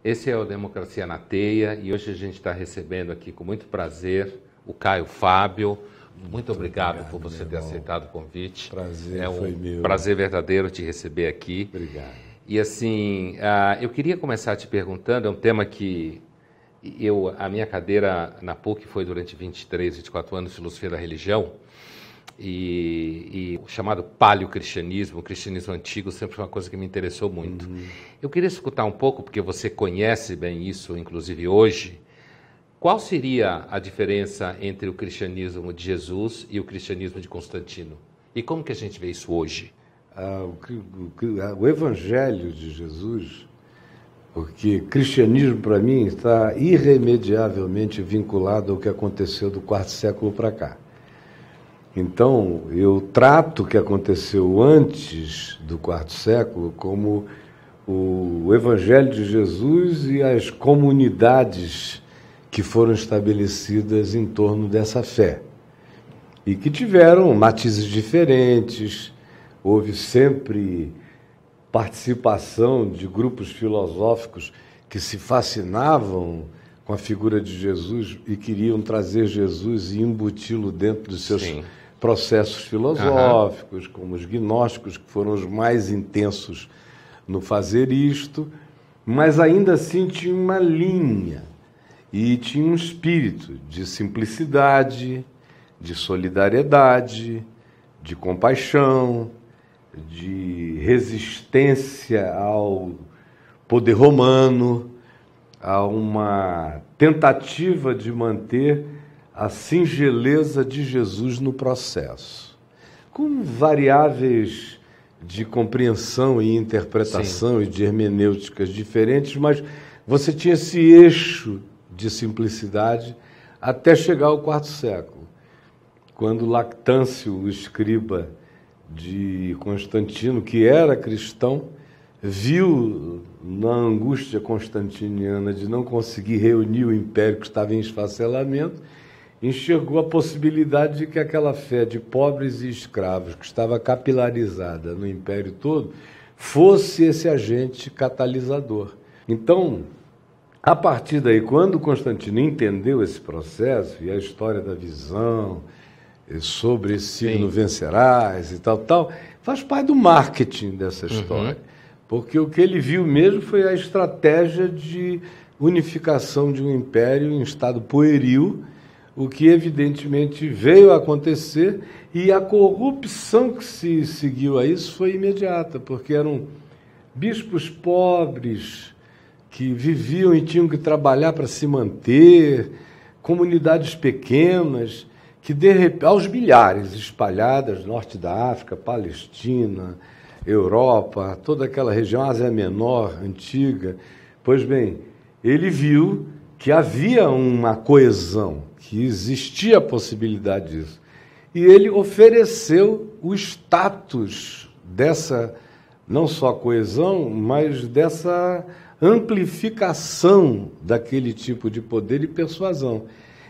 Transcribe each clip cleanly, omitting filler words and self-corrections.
Esse é o Democracia na Teia e hoje a gente está recebendo aqui com muito prazer o Caio Fábio. Muito obrigado por você ter aceitado o convite. Prazer foi meu. Prazer verdadeiro te receber aqui. Obrigado. E assim, eu queria começar te perguntando, é um tema que a minha cadeira na PUC foi durante 23, 24 anos, filosofia da religião, e o chamado paleocristianismo, o cristianismo antigo, sempre foi uma coisa que me interessou muito. Eu queria escutar um pouco, porque você conhece bem isso, inclusive hoje, qual seria a diferença entre o cristianismo de Jesus e o cristianismo de Constantino? E como que a gente vê isso hoje? O Evangelho de Jesus, porque cristianismo para mim está irremediavelmente vinculado ao que aconteceu do quarto século para cá. Então, eu trato o que aconteceu antes do quarto século como o Evangelho de Jesus e as comunidades que foram estabelecidas em torno dessa fé. E que tiveram matizes diferentes, houve sempre participação de grupos filosóficos que se fascinavam com a figura de Jesus e queriam trazer Jesus e embuti-lo dentro dos seus processos filosóficos, como os gnósticos, que foram os mais intensos no fazer isto, mas ainda assim tinha uma linha e tinha um espírito de simplicidade, de solidariedade, de compaixão, de resistência ao poder romano, a uma tentativa de manter a singeleza de Jesus no processo, com variáveis de compreensão e interpretação e de hermenêuticas diferentes, mas você tinha esse eixo de simplicidade até chegar ao quarto século, quando Lactâncio, o escriba de Constantino, que era cristão, viu na angústia constantiniana de não conseguir reunir o império que estava em esfacelamento, enxergou a possibilidade de que aquela fé de pobres e escravos, que estava capilarizada no império todo, fosse esse agente catalisador. Então, a partir daí, quando Constantino entendeu esse processo e a história da visão sobre esse signo vencerás e tal, faz parte do marketing dessa história. Porque o que ele viu mesmo foi a estratégia de unificação de um império em estado pueril, o que evidentemente veio a acontecer, e a corrupção que se seguiu a isso foi imediata, porque eram bispos pobres que viviam e tinham que trabalhar para se manter, comunidades pequenas, que de repente, aos milhares espalhadas, norte da África, Palestina, Europa, toda aquela região, Ásia Menor, antiga. Pois bem, ele viu que havia uma coesão, que existia a possibilidade disso. E ele ofereceu o status dessa, não só coesão, mas dessa amplificação daquele tipo de poder e persuasão.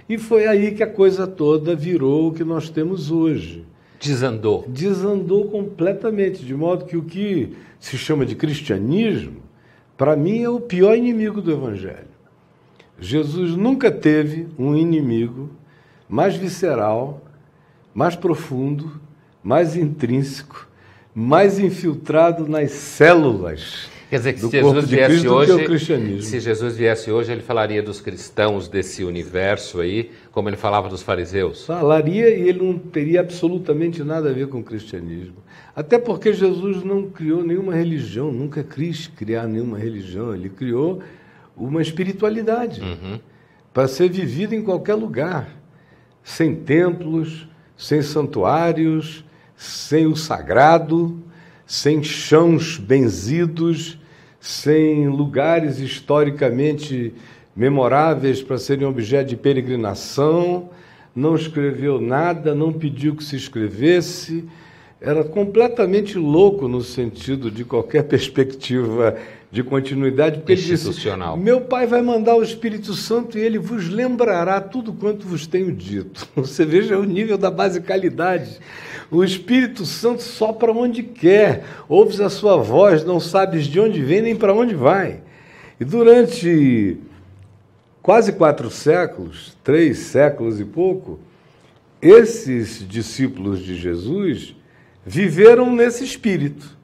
E foi aí que a coisa toda virou o que nós temos hoje. Desandou. Desandou completamente, de modo que o que se chama de cristianismo, para mim, é o pior inimigo do Evangelho. Jesus nunca teve um inimigo mais visceral, mais profundo, mais intrínseco, mais infiltrado nas células. Quer dizer que do se corpo Jesus de viesse Cristo hoje, do que o cristianismo. se Jesus viesse hoje, ele falaria dos cristãos desse universo aí, como ele falava dos fariseus? Falaria, e ele não teria absolutamente nada a ver com o cristianismo. Até porque Jesus não criou nenhuma religião, nunca quis criar nenhuma religião. Ele criou uma espiritualidade para ser vivida em qualquer lugar, sem templos, sem santuários, sem o sagrado, sem chãos benzidos, sem lugares historicamente memoráveis para serem objeto de peregrinação, não escreveu nada, não pediu que se escrevesse, era completamente louco no sentido de qualquer perspectiva de continuidade, porque ele disse: meu Pai vai mandar o Espírito Santo e ele vos lembrará tudo quanto vos tenho dito. Você veja o nível da basicalidade. O Espírito Santo sopra onde quer, ouves a sua voz, não sabes de onde vem nem para onde vai. E durante quase 4 séculos, 3 séculos e pouco, esses discípulos de Jesus viveram nesse espírito,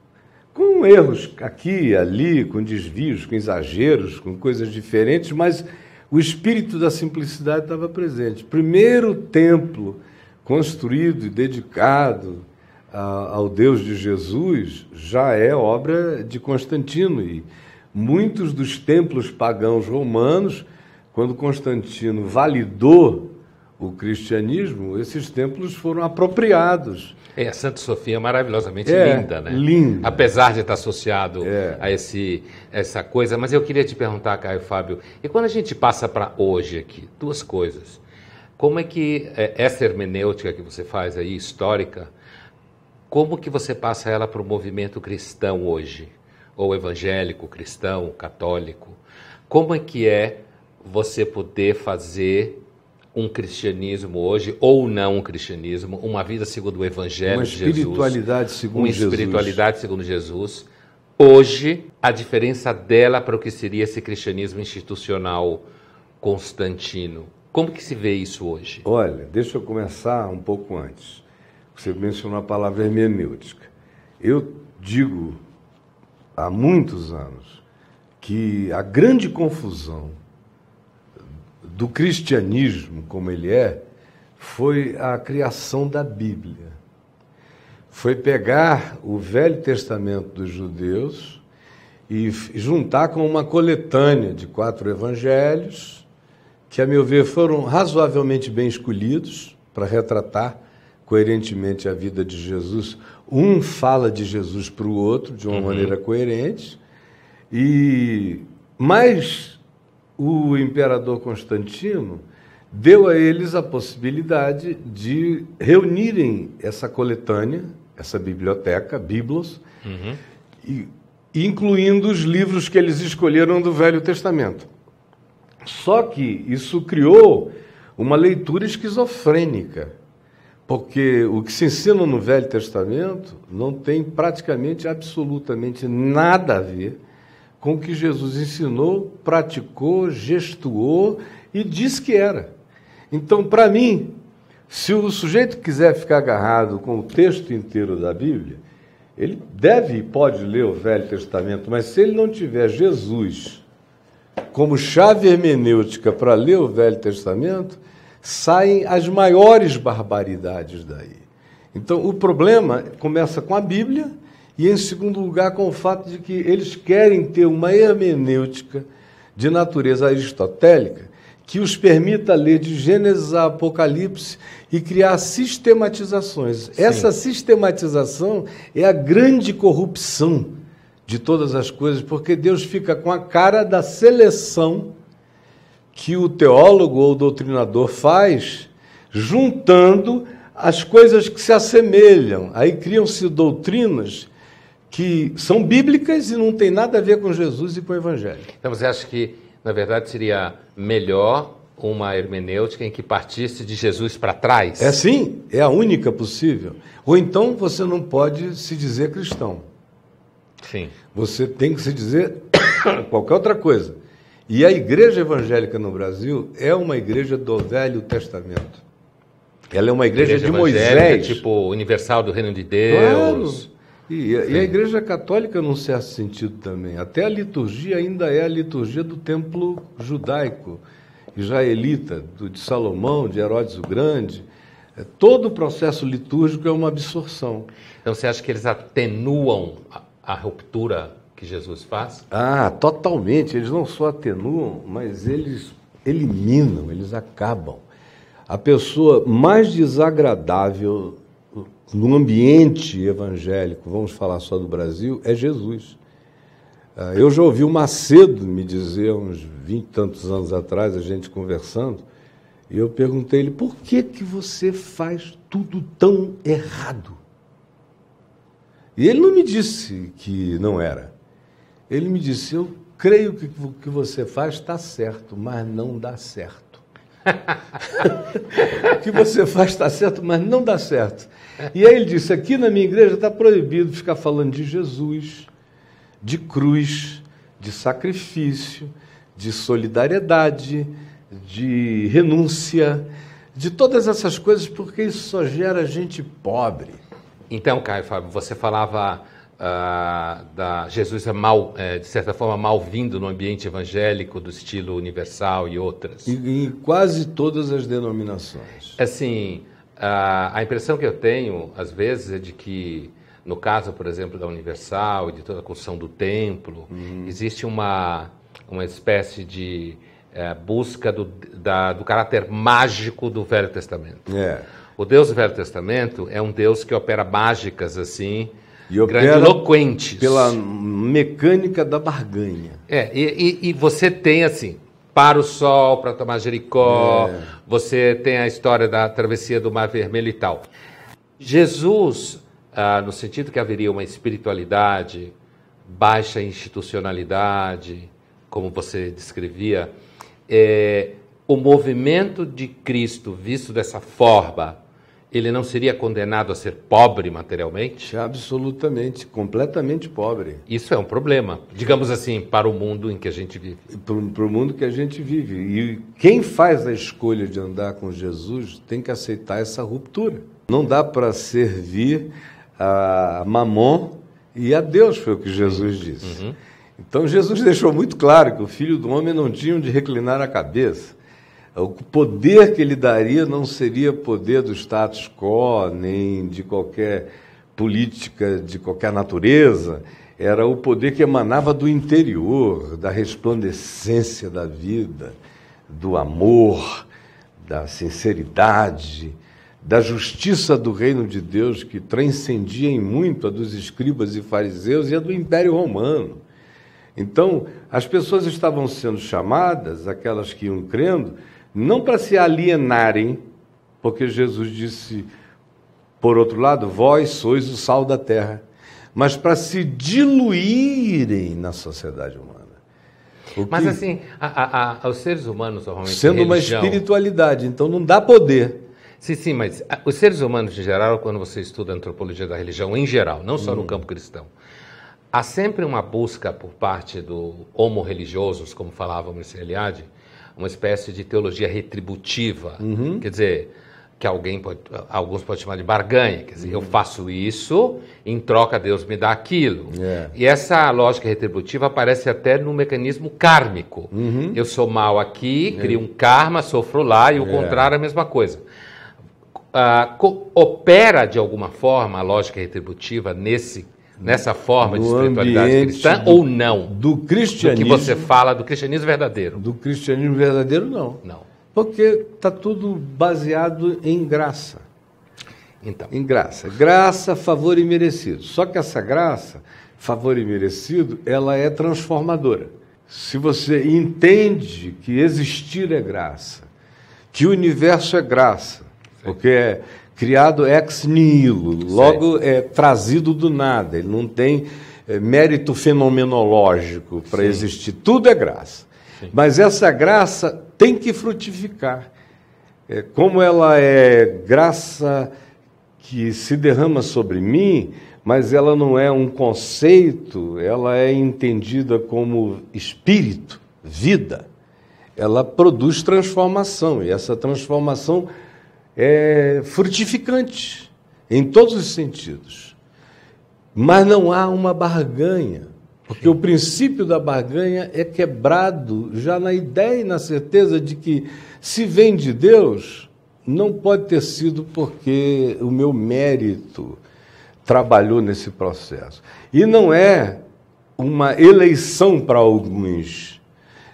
com erros aqui e ali, com desvios, com exageros, com coisas diferentes, mas o espírito da simplicidade estava presente. Primeiro templo construído e dedicado ao Deus de Jesus já é obra de Constantino, e muitos dos templos pagãos romanos, quando Constantino validou o cristianismo, esses templos foram apropriados. A Santa Sofia é maravilhosamente linda, né? Linda. Apesar de estar associado a essa coisa. Mas eu queria te perguntar, Caio Fábio, e quando a gente passa para hoje aqui, 2 coisas. Como é que essa hermenêutica que você faz aí, histórica, como que você passa ela para o movimento cristão hoje? Ou evangélico, cristão, católico? Como é que você poder fazer um cristianismo hoje, ou não um cristianismo, uma vida segundo o Evangelho de Jesus. Uma espiritualidade segundo Jesus. Hoje, a diferença dela para o que seria esse cristianismo institucional constantino. Como que se vê isso hoje? Olha, deixa eu começar um pouco antes. Você mencionou a palavra hermenêutica. Eu digo há muitos anos que a grande confusão do cristianismo, como ele foi a criação da Bíblia. Foi pegar o Velho Testamento dos judeus e juntar com uma coletânea de 4 evangelhos, que, a meu ver, foram razoavelmente bem escolhidos para retratar coerentemente a vida de Jesus. Um fala de Jesus para o outro de uma maneira coerente, mas o imperador Constantino deu a eles a possibilidade de reunirem essa coletânea, essa biblioteca, Biblos, incluindo os livros que eles escolheram do Velho Testamento. Só que isso criou uma leitura esquizofrênica, porque o que se ensina no Velho Testamento não tem praticamente, absolutamente nada a ver com o que Jesus ensinou, praticou, gestuou e disse que era. Então, para mim, se o sujeito quiser ficar agarrado com o texto inteiro da Bíblia, ele deve e pode ler o Velho Testamento, mas se ele não tiver Jesus como chave hermenêutica para ler o Velho Testamento, saem as maiores barbaridades daí. Então, o problema começa com a Bíblia, e, em segundo lugar, com o fato de que eles querem ter uma hermenêutica de natureza aristotélica que os permita ler de Gênesis a Apocalipse e criar sistematizações. Sim. Essa sistematização é a grande corrupção de todas as coisas, porque Deus fica com a cara da seleção que o teólogo ou o doutrinador faz, juntando as coisas que se assemelham. Aí criam-se doutrinas que são bíblicas e não tem nada a ver com Jesus e com o Evangelho. Então você acha que, na verdade, seria melhor uma hermenêutica em que partisse de Jesus para trás? É sim, é a única possível. Ou então você não pode se dizer cristão. Sim. Você tem que se dizer qualquer outra coisa. E a igreja evangélica no Brasil é uma igreja do Velho Testamento. Ela é uma igreja de Moisés. Tipo universal do Reino de Deus. Claro. E a Igreja Católica, num certo sentido também. Até a liturgia ainda é a liturgia do templo judaico, israelita, de Salomão, de Herodes o Grande. Todo o processo litúrgico é uma absorção. Então você acha que eles atenuam a ruptura que Jesus faz? Ah, totalmente. Eles não só atenuam, mas eles eliminam, eles acabam. A pessoa mais desagradável no ambiente evangélico, vamos falar só do Brasil, é Jesus. Eu já ouvi o Macedo me dizer, uns 20 e tantos anos atrás, a gente conversando, e eu perguntei a ele, por que você faz tudo tão errado? E ele não me disse que não era. Ele me disse, eu creio que o que você faz está certo, mas não dá certo. O que você faz está certo, mas não dá certo. E aí ele disse, aqui na minha igreja está proibido ficar falando de Jesus, de cruz, de sacrifício, de solidariedade, de renúncia, de todas essas coisas, porque isso só gera gente pobre. Então, Caio Fábio, você falava Jesus de certa forma, mal-vindo no ambiente evangélico do estilo universal e outras. E em quase todas as denominações. Assim, a impressão que eu tenho, às vezes, é de que, no caso, por exemplo, da Universal e de toda a construção do templo, existe uma espécie de busca do caráter mágico do Velho Testamento. O Deus do Velho Testamento é um Deus que opera mágicas, assim, e grandiloquentes. Pela mecânica da barganha. E você tem, assim, para o sol, para tomar Jericó, você tem a história da travessia do Mar Vermelho e tal. Jesus, no sentido que haveria uma espiritualidade, baixa institucionalidade, como você descrevia, o movimento de Cristo visto dessa forma, ele não seria condenado a ser pobre materialmente? Absolutamente, completamente pobre. Isso é um problema, digamos assim, para o mundo em que a gente vive. Para o mundo que a gente vive. E quem faz a escolha de andar com Jesus tem que aceitar essa ruptura. Não dá para servir a Mamon e a Deus, foi o que Jesus disse. Então Jesus deixou muito claro que o Filho do Homem não tinha onde reclinar a cabeça. O poder que ele daria não seria poder do status quo, nem de qualquer política de qualquer natureza, era o poder que emanava do interior, da resplandecência da vida, do amor, da sinceridade, da justiça do reino de Deus, que transcendia em muito a dos escribas e fariseus e a do Império Romano. Então, as pessoas estavam sendo chamadas, aquelas que iam crendo, não para se alienarem, porque Jesus disse, por outro lado, vós sois o sal da terra, mas para se diluírem na sociedade humana. Mas assim, os seres humanos normalmente... Sendo uma espiritualidade, então não dá poder. Sim, mas os seres humanos em geral, quando você estuda a antropologia da religião, em geral, não só no campo cristão, há sempre uma busca por parte do homo religiosos, como falava Mircea Eliade, uma espécie de teologia retributiva, quer dizer, que alguns podem chamar de barganha, quer dizer, eu faço isso, em troca Deus me dá aquilo. E essa lógica retributiva aparece até no mecanismo kármico. Eu sou mal aqui, crio um karma, sofro lá, e o contrário é a mesma coisa. Opera, de alguma forma, a lógica retributiva nessa forma de espiritualidade cristã ou não? Do cristianismo. Do que você fala do cristianismo verdadeiro. Do cristianismo verdadeiro, não. Não. Porque está tudo baseado em graça. Então. Em graça. Graça, favor e merecido. Só que essa graça, favor e merecido, ela é transformadora. Se você entende que existir é graça, que o universo é graça, porque é criado ex nihilo, logo é trazido do nada, ele não tem mérito fenomenológico para existir, tudo é graça. Mas essa graça tem que frutificar. Como ela é graça que se derrama sobre mim, mas ela não é um conceito, ela é entendida como espírito, vida. Ela produz transformação, e essa transformação é frutificante, em todos os sentidos. Mas não há uma barganha, porque o princípio da barganha é quebrado já na ideia e na certeza de que, se vem de Deus, não pode ter sido porque o meu mérito trabalhou nesse processo. E não é uma eleição para alguns,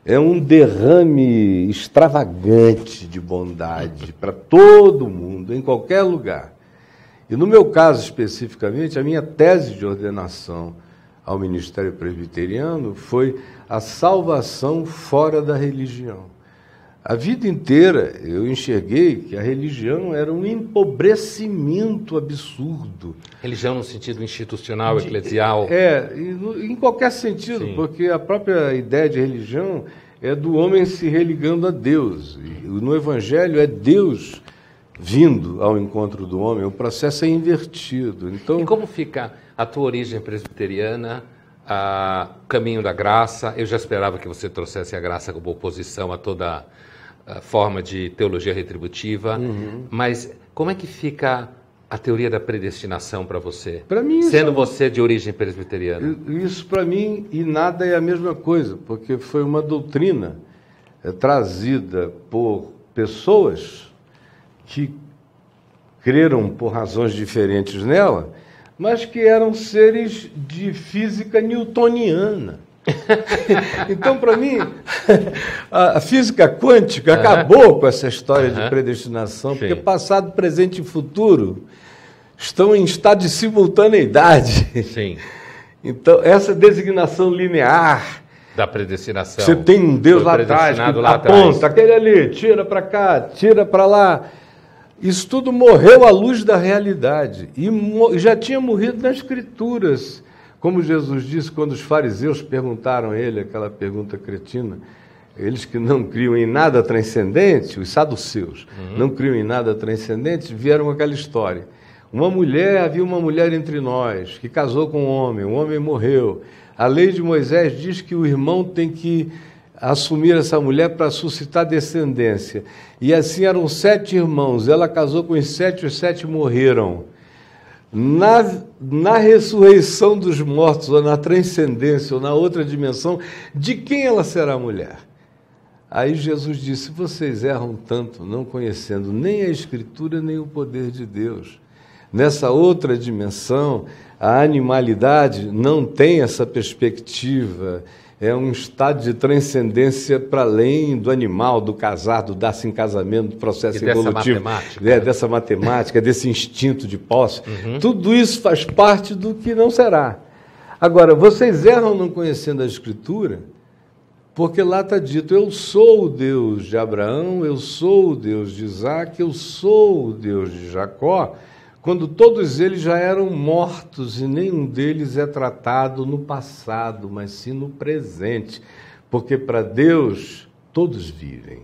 é um derrame extravagante de bondade para todo mundo, em qualquer lugar. E no meu caso especificamente, a minha tese de ordenação ao Ministério Presbiteriano foi a salvação fora da religião. A vida inteira eu enxerguei que a religião era um empobrecimento absurdo. Religião no sentido institucional, eclesial? Em qualquer sentido, sim, porque a própria ideia de religião é do homem se religando a Deus. E no Evangelho é Deus vindo ao encontro do homem, o processo é invertido. Então, e como fica a tua origem presbiteriana o caminho da graça. Eu já esperava que você trouxesse a graça como oposição a toda forma de teologia retributiva, mas como é que fica a teoria da predestinação para você? Para mim, sendo você de origem presbiteriana. Isso para mim e nada é a mesma coisa, porque foi uma doutrina trazida por pessoas que creram por razões diferentes nela, mas que eram seres de física newtoniana. Então, para mim, a física quântica acabou com essa história de predestinação, porque passado, presente e futuro estão em estado de simultaneidade. Sim. Então, essa designação linear da predestinação. Você tem um Deus lá atrás que aponta, aquele ali, tira para cá, tira para lá. Isso tudo morreu à luz da realidade e já tinha morrido nas Escrituras. Como Jesus disse quando os fariseus perguntaram a ele aquela pergunta cretina, eles que não criam em nada transcendente, os saduceus, não criam em nada transcendente, vieram com aquela história. Havia uma mulher entre nós que casou com um homem morreu. A lei de Moisés diz que o irmão tem que assumir essa mulher para suscitar descendência. E assim eram 7 irmãos, ela casou com os 7, os 7 morreram. Na ressurreição dos mortos, ou na transcendência, ou na outra dimensão, de quem ela será mulher? Aí Jesus disse, vocês erram tanto, não conhecendo nem a Escritura, nem o poder de Deus. Nessa outra dimensão, a animalidade não tem essa perspectiva, é um estado de transcendência para além do animal, do casar, do dar-se em casamento, do processo evolutivo, dessa matemática, desse instinto de posse. Tudo isso faz parte do que não será. Agora, vocês erram não conhecendo a Escritura, porque lá está dito, eu sou o Deus de Abraão, eu sou o Deus de Isaac, eu sou o Deus de Jacó, quando todos eles já eram mortos e nenhum deles é tratado no passado, mas sim no presente, porque para Deus todos vivem.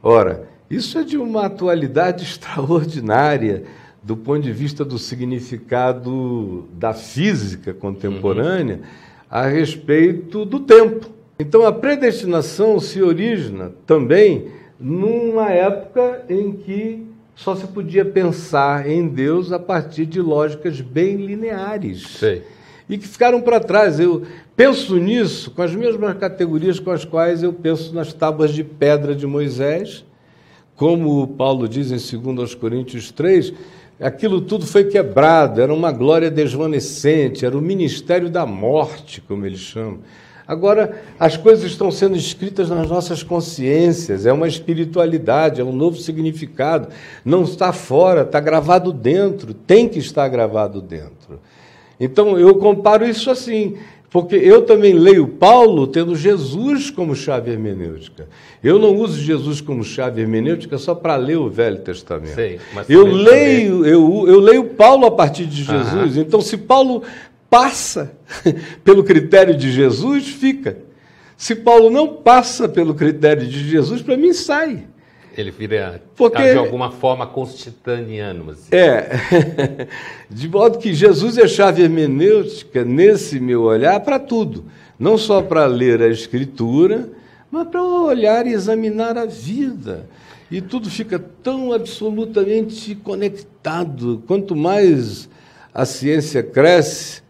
Ora, isso é de uma atualidade extraordinária do ponto de vista do significado da física contemporânea a respeito do tempo. Então a predestinação se origina também numa época em que só se podia pensar em Deus a partir de lógicas bem lineares. Sei. E que ficaram para trás. Eu penso nisso com as mesmas categorias com as quais eu penso nas tábuas de pedra de Moisés, como Paulo diz em 2 Coríntios 3, aquilo tudo foi quebrado, era uma glória desvanecente, era o ministério da morte, como eles chamam. Agora, as coisas estão sendo escritas nas nossas consciências, é uma espiritualidade, é um novo significado, não está fora, está gravado dentro, tem que estar gravado dentro. Então, eu comparo isso assim, porque eu também leio Paulo tendo Jesus como chave hermenêutica. Eu não uso Jesus como chave hermenêutica só para ler o Velho Testamento. Sei, mas eu leio Paulo a partir de Jesus, então se Paulo passa pelo critério de Jesus, fica. Se Paulo não passa pelo critério de Jesus, para mim sai. Ele vira, porque, de alguma forma, constantiniano. Assim. De modo que Jesus é chave hermenêutica, nesse meu olhar, para tudo. Não só para ler a Escritura, mas para olhar e examinar a vida. E tudo fica tão absolutamente conectado. Quanto mais a ciência cresce,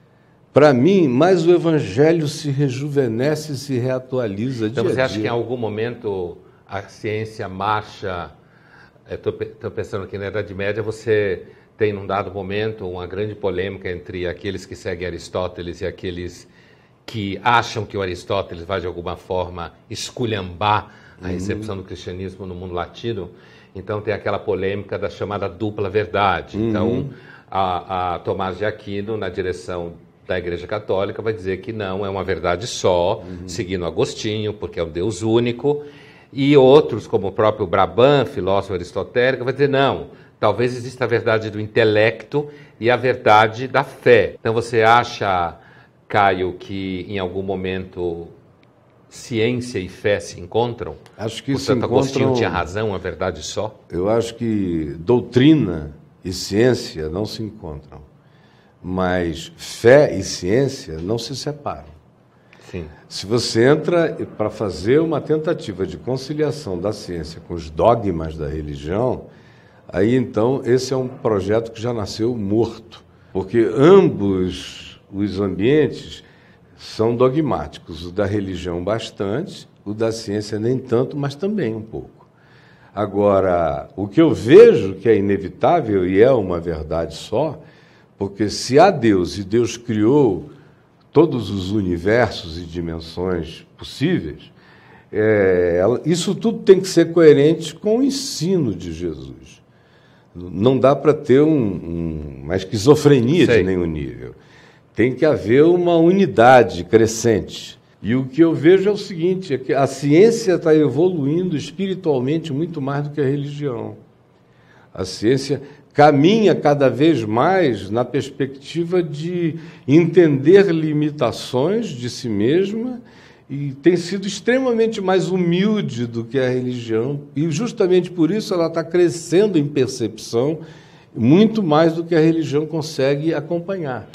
para mim, mais o Evangelho se rejuvenesce e se reatualiza então, dia a dia. Você acha que em algum momento a ciência marcha? Estou pensando que na Idade Média você tem, num dado momento, uma grande polêmica entre aqueles que seguem Aristóteles e aqueles que acham que o Aristóteles vai, de alguma forma, esculhambar a recepção do cristianismo no mundo latino. Então, tem aquela polêmica da chamada dupla verdade. Então, a Tomás de Aquino, na direção da Igreja Católica, vai dizer que não, é uma verdade só, seguindo Agostinho, porque é um Deus único, e outros, como o próprio Brabant, filósofo aristotélico, vai dizer não, talvez exista a verdade do intelecto e a verdade da fé. Então você acha, Caio, que em algum momento ciência e fé se encontram? Acho que Portanto, Agostinho tinha razão, a verdade só? Eu acho que doutrina e ciência não se encontram. Mas fé e ciência não se separam. Sim. Se você entra para fazer uma tentativa de conciliação da ciência com os dogmas da religião, aí então esse é um projeto que já nasceu morto, porque ambos os ambientes são dogmáticos, o da religião bastante, o da ciência nem tanto, mas também um pouco. Agora, o que eu vejo que é inevitável, e é uma verdade só, porque se há Deus e Deus criou todos os universos e dimensões possíveis, isso tudo tem que ser coerente com o ensino de Jesus. Não dá para ter uma esquizofrenia de nenhum nível. Tem que haver uma unidade crescente. E o que eu vejo é o seguinte, é que a ciência está evoluindo espiritualmente muito mais do que a religião. A ciência caminha cada vez mais na perspectiva de entender limitações de si mesma e tem sido extremamente mais humilde do que a religião. E justamente por isso ela está crescendo em percepção muito mais do que a religião consegue acompanhar.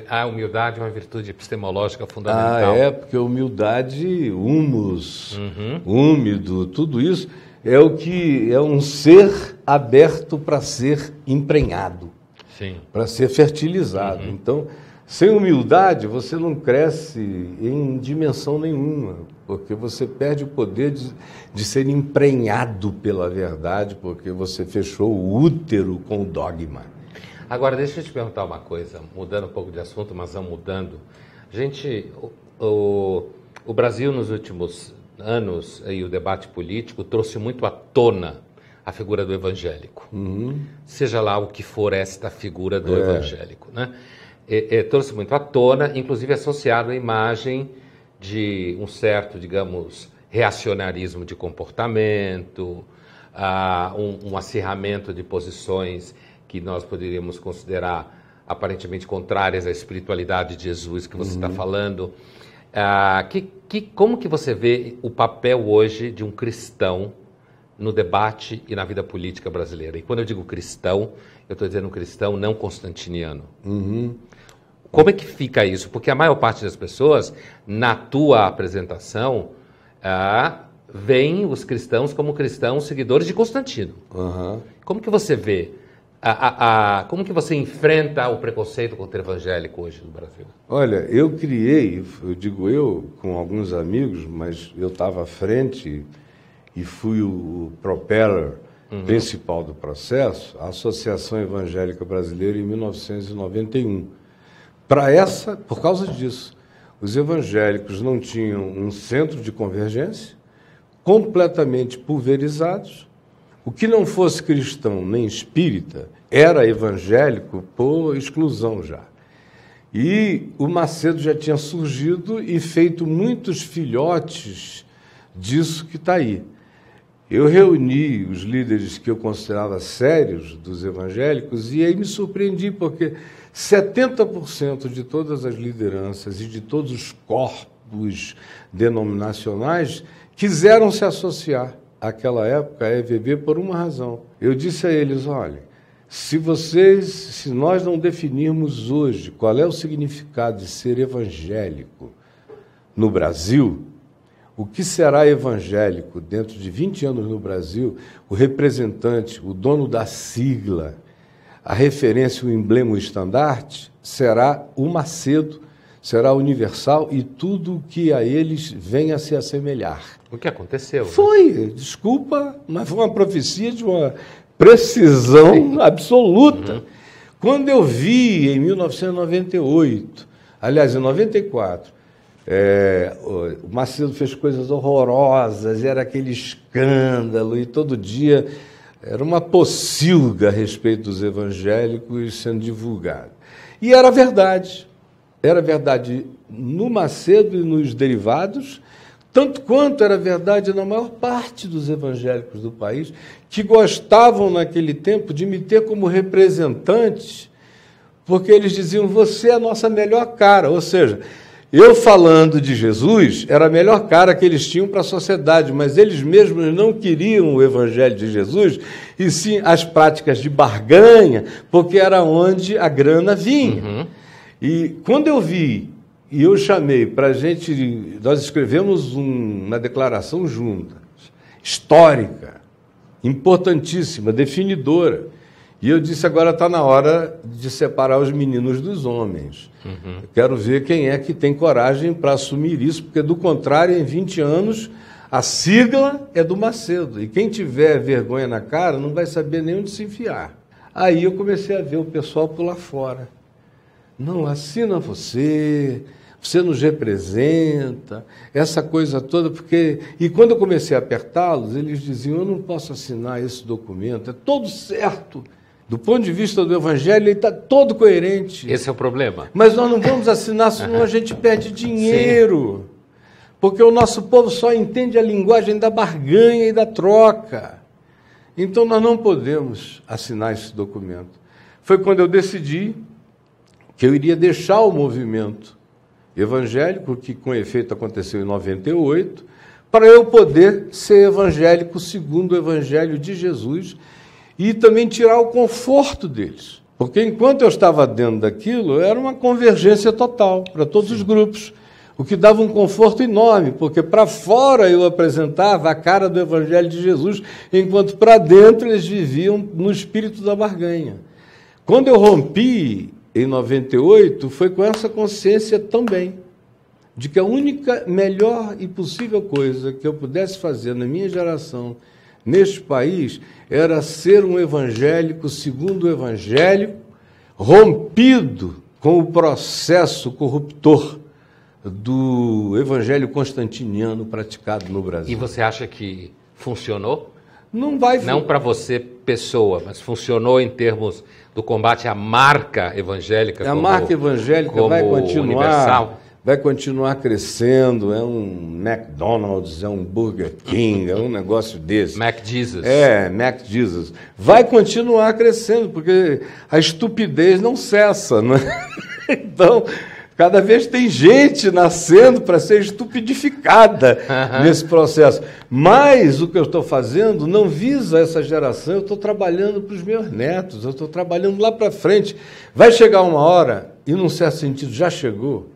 A humildade é uma virtude epistemológica fundamental. Porque a humildade, humus, úmido, tudo isso é o que é um ser aberto para ser emprenhado, para ser fertilizado. Então, sem humildade, você não cresce em dimensão nenhuma, porque você perde o poder de ser emprenhado pela verdade, porque você fechou o útero com o dogma. Agora, deixa eu te perguntar uma coisa, mudando um pouco de assunto, mas não mudando. Gente, o Brasil nos últimos anos, aí, o debate político trouxe muito à tona a figura do evangélico. Seja lá o que for esta figura do evangélico, né? Trouxe muito à tona, inclusive associado à imagem de um certo, digamos, reacionarismo de comportamento, um acirramento de posições que nós poderíamos considerar aparentemente contrárias à espiritualidade de Jesus que você está falando. Como que você vê o papel hoje de um cristão no debate e na vida política brasileira? E quando eu digo cristão, eu estou dizendo um cristão não constantiniano. Como é que fica isso? Porque a maior parte das pessoas, na tua apresentação, veem os cristãos como cristãos seguidores de Constantino. Como que você vê? Como que você enfrenta o preconceito contra o evangélico hoje no Brasil? Olha, eu criei, eu digo eu, com alguns amigos, mas eu estava à frente e fui o propeller principal do processo, a Associação Evangélica Brasileira em 1991. Por causa disso, os evangélicos não tinham um centro de convergência, completamente pulverizados. O que não fosse cristão nem espírita era evangélico por exclusão já. E o Macedo já tinha surgido e feito muitos filhotes disso que está aí. Eu reuni os líderes que eu considerava sérios dos evangélicos e aí me surpreendi, porque 70% de todas as lideranças e de todos os corpos denominacionais quiseram se associar àquela época à EVB por uma razão. Eu disse a eles, olha, se nós não definirmos hoje qual é o significado de ser evangélico no Brasil, o que será evangélico dentro de 20 anos no Brasil, o representante, o dono da sigla, a referência, o emblema, o estandarte, será o Macedo, será universal e tudo o que a eles venha a se assemelhar. O que aconteceu? Foi, desculpa, mas foi uma profecia de uma precisão absoluta. Quando eu vi, em 1998, aliás, em 94, o Macedo fez coisas horrorosas, era aquele escândalo, e todo dia era uma pocilga a respeito dos evangélicos sendo divulgado. E era verdade no Macedo e nos derivados, tanto quanto era verdade na maior parte dos evangélicos do país, que gostavam naquele tempo de me ter como representante, porque eles diziam, você é a nossa melhor cara, ou seja, Eu falando de Jesus, era a melhor cara que eles tinham para a sociedade, mas eles mesmos não queriam o evangelho de Jesus, e sim as práticas de barganha, porque era onde a grana vinha. Uhum. E quando eu vi, e eu chamei para a gente, nós escrevemos uma declaração juntas, histórica, importantíssima, definidora. E eu disse, agora está na hora de separar os meninos dos homens. Uhum. Eu quero ver quem é que tem coragem para assumir isso, porque, do contrário, em 20 anos, a sigla é do Macedo. E quem tiver vergonha na cara não vai saber nem onde se enfiar. Aí eu comecei a ver o pessoal pular fora. Não, assina você nos representa, essa coisa toda, porque... E quando eu comecei a apertá-los, eles diziam, eu não posso assinar esse documento, é todo certo. Do ponto de vista do Evangelho, ele está todo coerente. Esse é o problema. Mas nós não vamos assinar, senão a gente perde dinheiro. Sim. Porque o nosso povo só entende a linguagem da barganha e da troca. Então nós não podemos assinar esse documento. Foi quando eu decidi que eu iria deixar o movimento evangélico, que com efeito aconteceu em 98, para eu poder ser evangélico segundo o Evangelho de Jesus, e também tirar o conforto deles. Porque enquanto eu estava dentro daquilo, era uma convergência total para todos os grupos, o que dava um conforto enorme, porque para fora eu apresentava a cara do Evangelho de Jesus, enquanto para dentro eles viviam no espírito da barganha. Quando eu rompi, em 98, foi com essa consciência também, de que a única, melhor e possível coisa que eu pudesse fazer na minha geração, neste país, era ser um evangélico segundo o Evangelho, rompido com o processo corruptor do Evangelho constantiniano praticado no Brasil. E você acha que funcionou? Não vai... Não para você, pessoa, mas funcionou em termos do combate à marca evangélica. A marca evangélica vai continuar... universal. Vai continuar crescendo, é um McDonald's, é um Burger King, é um negócio desse. Mac Jesus. É, Mac Jesus. Vai continuar crescendo, porque a estupidez não cessa, né? Então, cada vez tem gente nascendo para ser estupidificada nesse processo. Mas o que eu estou fazendo não visa essa geração, eu estou trabalhando para os meus netos, eu estou trabalhando lá para frente. Vai chegar uma hora, e num certo sentido já chegou,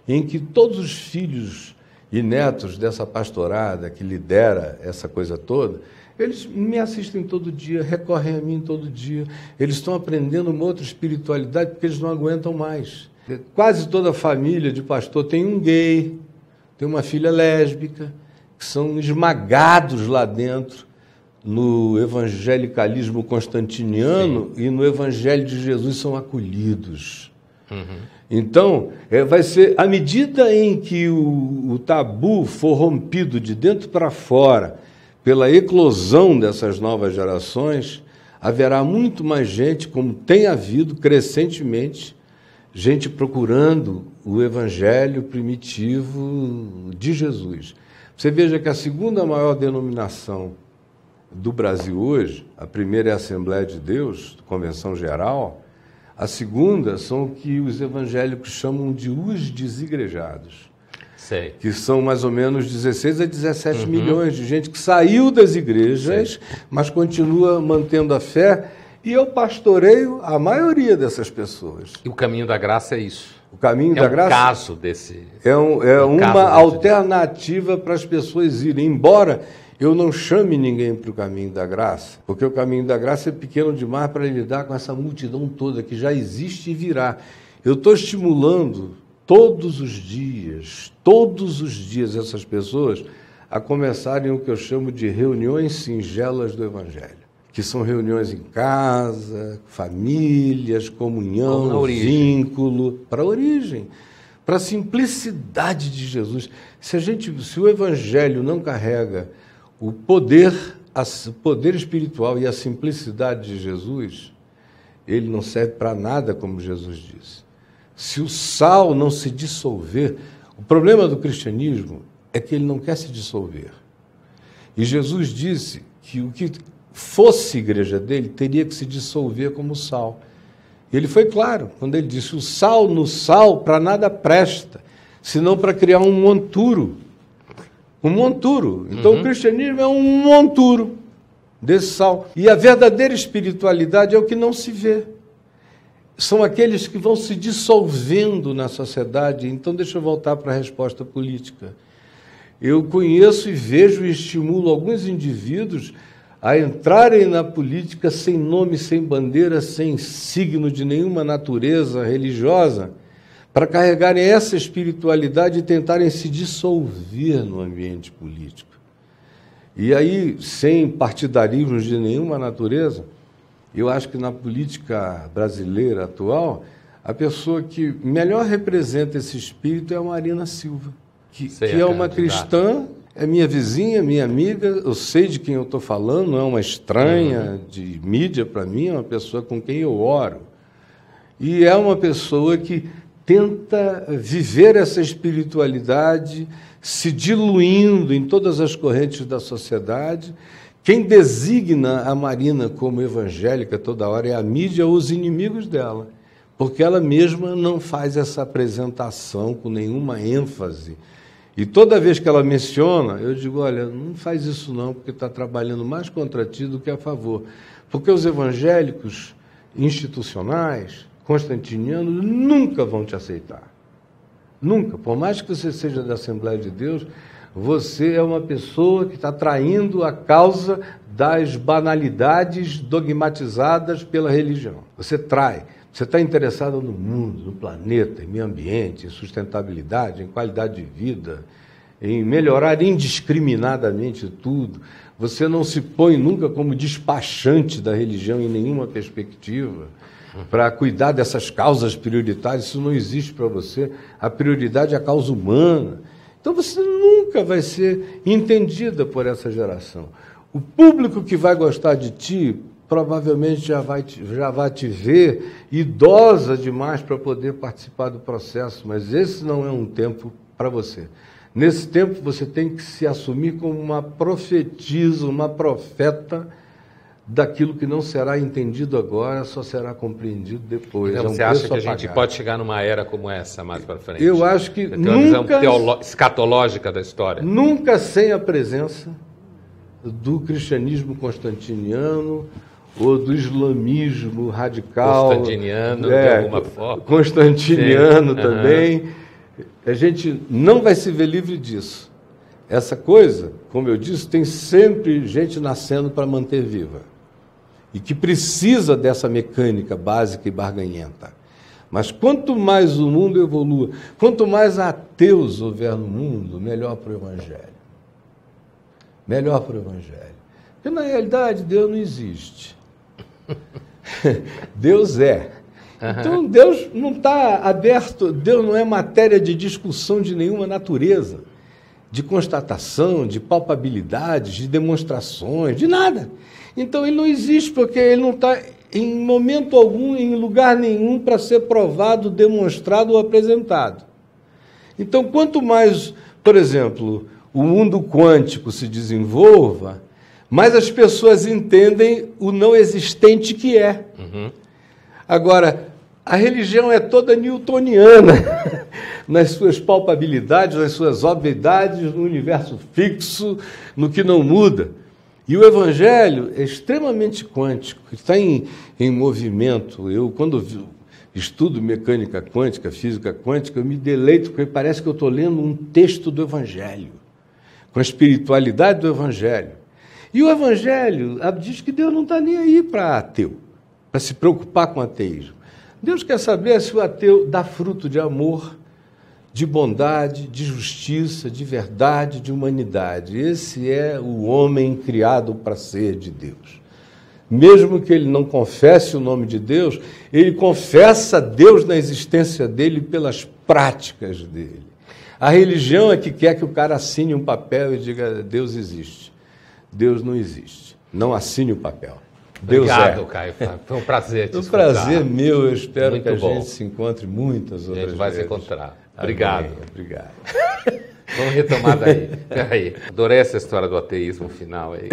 em que todos os filhos e netos dessa pastorada que lidera essa coisa toda, eles me assistem todo dia, recorrem a mim todo dia, eles estão aprendendo uma outra espiritualidade porque eles não aguentam mais. Quase toda família de pastor tem um gay, tem uma filha lésbica, que são esmagados lá dentro no evangelicalismo constantiniano. Sim. E no Evangelho de Jesus são acolhidos. Uhum. Então, vai ser, à medida em que o tabu for rompido de dentro para fora, pela eclosão dessas novas gerações, haverá muito mais gente, como tem havido crescentemente, gente procurando o Evangelho primitivo de Jesus. Você veja que a segunda maior denominação do Brasil hoje, a primeira é a Assembleia de Deus, Convenção Geral. A segunda são o que os evangélicos chamam de os desigrejados. Sei. Que são mais ou menos 16 a 17 milhões de gente que saiu das igrejas, mas continua mantendo a fé. E eu pastoreio a maioria dessas pessoas. E o caminho da graça é isso. O caminho da graça é um caso desse... É uma alternativa para as pessoas irem, embora... Eu não chame ninguém para o caminho da graça, porque o caminho da graça é pequeno demais para lidar com essa multidão toda que já existe e virá. Eu estou estimulando todos os dias, essas pessoas a começarem o que eu chamo de reuniões singelas do Evangelho, que são reuniões em casa, famílias, comunhão, vínculo, para a origem, para a simplicidade de Jesus. Se o Evangelho não carrega o poder espiritual e a simplicidade de Jesus, ele não serve para nada, como Jesus disse. Se o sal não se dissolver, o problema do cristianismo é que ele não quer se dissolver. E Jesus disse que o que fosse igreja dele teria que se dissolver como sal. Ele foi claro quando ele disse: o sal no sal para nada presta. senão para criar um monturo. Um monturo. Então o cristianismo é um monturo desse sal. E a verdadeira espiritualidade é o que não se vê. São aqueles que vão se dissolvendo na sociedade. Então deixa eu voltar para a resposta política. Eu conheço e vejo e estimulo alguns indivíduos a entrarem na política sem nome, sem bandeira, sem signo de nenhuma natureza religiosa, para carregarem essa espiritualidade e tentarem se dissolver no ambiente político. E aí, sem partidarismos de nenhuma natureza, eu acho que na política brasileira atual, a pessoa que melhor representa esse espírito é a Marina Silva, que é uma cristã, é minha vizinha, minha amiga, eu sei de quem eu estou falando, não é uma estranha de mídia para mim, é uma pessoa com quem eu oro. E é uma pessoa que tenta viver essa espiritualidade, se diluindo em todas as correntes da sociedade. Quem designa a Marina como evangélica toda hora é a mídia ou os inimigos dela, porque ela mesma não faz essa apresentação com nenhuma ênfase. E toda vez que ela menciona, eu digo, olha, não faz isso não, porque está trabalhando mais contra ti do que a favor. Porque os evangélicos institucionais, constantinianos, nunca vão te aceitar. Nunca. Por mais que você seja da Assembleia de Deus, você é uma pessoa que está traindo a causa das banalidades dogmatizadas pela religião. Você trai. Você está interessado no mundo, no planeta, em meio ambiente, em sustentabilidade, em qualidade de vida, em melhorar indiscriminadamente tudo. Você não se põe nunca como despachante da religião em nenhuma perspectiva para cuidar dessas causas prioritárias. Isso não existe para você. A prioridade é a causa humana. Então você nunca vai ser entendida por essa geração. O público que vai gostar de ti provavelmente já vai te ver idosa demais para poder participar do processo, mas esse não é um tempo para você. Nesse tempo você tem que se assumir como uma profetisa, uma profeta daquilo que não será entendido agora, só será compreendido depois. Então, você acha que a gente pode chegar numa era como essa mais para frente? Eu acho que nunca... uma visão escatológica da história. Nunca sem a presença do cristianismo constantiniano ou do islamismo radical. Constantiniano, de alguma forma. Constantiniano também. A gente não vai se ver livre disso. Essa coisa, como eu disse, tem sempre gente nascendo para manter viva. E que precisa dessa mecânica básica e barganhenta. Mas quanto mais o mundo evolua, quanto mais ateus houver no mundo, melhor para o Evangelho. Melhor para o Evangelho. Porque, na realidade, Deus não existe. Deus é. Então, Deus não está aberto, Deus não é matéria de discussão de nenhuma natureza, de constatação, de palpabilidades, de demonstrações, de nada. Então, ele não existe porque ele não está em momento algum, em lugar nenhum, para ser provado, demonstrado ou apresentado. Então, quanto mais, por exemplo, o mundo quântico se desenvolva, mais as pessoas entendem o não existente que é. Agora, a religião é toda newtoniana, nas suas palpabilidades, nas suas obviedades, no universo fixo, no que não muda. E o Evangelho é extremamente quântico, está em movimento. Eu, quando estudo mecânica quântica, física quântica, eu me deleito, porque parece que eu estou lendo um texto do Evangelho, com a espiritualidade do Evangelho. E o Evangelho diz que Deus não está nem aí para ateu, para se preocupar com ateísmo. Deus quer saber se o ateu dá fruto de amor, de bondade, de justiça, de verdade, de humanidade. Esse é o homem criado para ser de Deus. Mesmo que ele não confesse o nome de Deus, ele confessa Deus na existência dele pelas práticas dele. A religião é que quer que o cara assine um papel e diga: Deus existe. Deus não existe. Não assine o papel. Deus Obrigado, Caio. Foi um prazer te escutar. Um prazer meu. Eu espero muito que a bom. gente se encontre muitas outras vezes. A gente vai se encontrar. Obrigado. Amém. Obrigado. Vamos retomar daí. Peraí. Adorei essa história do ateísmo final aí.